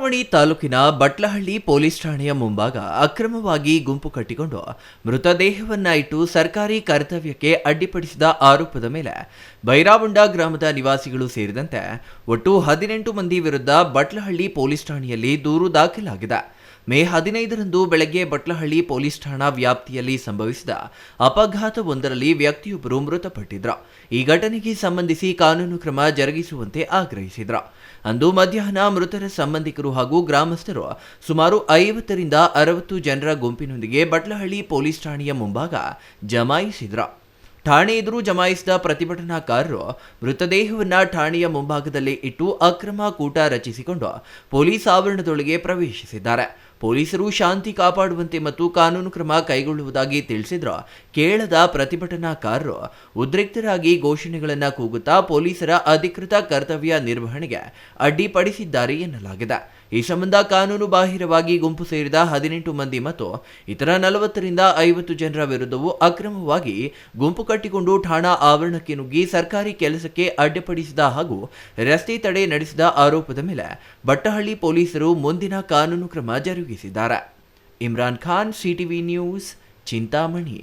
ಚಿಂತಾಮಣಿ ತಾಲೂಕಿನ ಬಟ್ಲಹಳ್ಳಿ ಪೊಲೀಸ್ ಠಾಣೆಯ ಮುಂಭಾಗ ಅಕ್ರಮವಾಗಿ ಗುಂಪು ಕಟ್ಟಿಕೊಂಡು ಮೃತದೇಹವನ್ನ ಇಟ್ಟು ಸರ್ಕಾರಿ ಕರ್ತವ್ಯಕ್ಕೆ ಅಡ್ಡಿಪಡಿಸಿದ ಆರೋಪದ ಮೇಲೆ ಬೈರಾಬುಂಡ ಗ್ರಾಮದ ನಿವಾಸಿಗಳು ಸೇರಿದಂತೆ ಒಟ್ಟು 18 ಮಂದಿ ವಿರುದ್ಧ ಬಟ್ಲಹಳ್ಳಿ ಪೊಲೀಸ್ ಠಾಣೆಯಲ್ಲಿ ದೂರು ದಾಖಲಾಗಿದೆ. ಮೇ 15ರಂದು ಬೆಳಗ್ಗೆ ಬಟ್ಲಹಳ್ಳಿ ಪೊಲೀಸ್ ಠಾಣಾ ವ್ಯಾಪ್ತಿಯಲ್ಲಿ ಸಂಭವಿಸಿದ ಅಪಘಾತವೊಂದರಲ್ಲಿ ವ್ಯಕ್ತಿಯೊಬ್ಬರು ಮೃತಪಟ್ಟಿದ್ರು. ಈ ಘಟನೆಗೆ ಸಂಬಂಧಿಸಿ ಕಾನೂನು ಕ್ರಮ ಜರುಗಿಸುವಂತೆ ಆಗ್ರಹಿಸಿದ್ರು. ಅಂದು ಮಧ್ಯಾಹ್ನ ಮೃತರ ಸಂಬಂಧಿಕರು ಹಾಗೂ ಗ್ರಾಮಸ್ಥರು ಸುಮಾರು 50ರಿಂದ 60 ಜನರ ಗುಂಪಿನೊಂದಿಗೆ ಬಟ್ಲಹಳ್ಳಿ ಪೊಲೀಸ್ ಠಾಣೆಯ ಮುಂಭಾಗ ಜಮಾಯಿಸಿದ್ರು. ಠಾಣೆ ಎದುರು ಜಮಾಯಿಸಿದ ಪ್ರತಿಭಟನಾಕಾರರು ಮೃತದೇಹವನ್ನ ಠಾಣೆಯ ಮುಂಭಾಗದಲ್ಲೇ ಇಟ್ಟು ಅಕ್ರಮ ಕೂಟ ರಚಿಸಿಕೊಂಡು ಪೊಲೀಸ್ ಆವರಣದೊಳಗೆ ಪ್ರವೇಶಿಸಿದ್ದಾರೆ. ಪೊಲೀಸರು ಶಾಂತಿ ಕಾಪಾಡುವಂತೆ ಮತ್ತು ಕಾನೂನು ಕ್ರಮ ಕೈಗೊಳ್ಳುವುದಾಗಿ ತಿಳಿಸಿದ್ರು. ಕೇಳದ ಪ್ರತಿಭಟನಾಕಾರರು ಉದ್ರಿಕ್ತರಾಗಿ ಘೋಷಣೆಗಳನ್ನು ಕೂಗುತ್ತಾ ಪೊಲೀಸರ ಅಧಿಕೃತ ಕರ್ತವ್ಯ ನಿರ್ವಹಣೆಗೆ ಅಡ್ಡಿಪಡಿಸಿದ್ದಾರೆ ಎನ್ನಲಾಗಿದೆ. ಈ ಸಂಬಂಧ ಕಾನೂನು ಬಾಹಿರವಾಗಿ ಗುಂಪು ಸೇರಿದ 18 ಮಂದಿ ಮತ್ತು ಇತರ 40ರಿಂದ 50 ಜನರ ವಿರುದ್ಧವೂ ಅಕ್ರಮವಾಗಿ ಗುಂಪು ಕಟ್ಟಿಕೊಂಡು ಠಾಣಾ ಆವರಣಕ್ಕೆ ನುಗ್ಗಿ ಸರ್ಕಾರಿ ಕೆಲಸಕ್ಕೆ ಅಡ್ಡಿಪಡಿಸಿದ ಹಾಗೂ ರಸ್ತೆ ತಡೆ ನಡೆಸಿದ ಆರೋಪದ ಮೇಲೆ ಬಟ್ಟಹಳ್ಳಿ ಪೊಲೀಸರು ಮುಂದಿನ ಕಾನೂನು ಕ್ರಮ ಜರುಗಿಸಿದ್ದಾರೆ. Imran Khan, CTV news, Chintamani.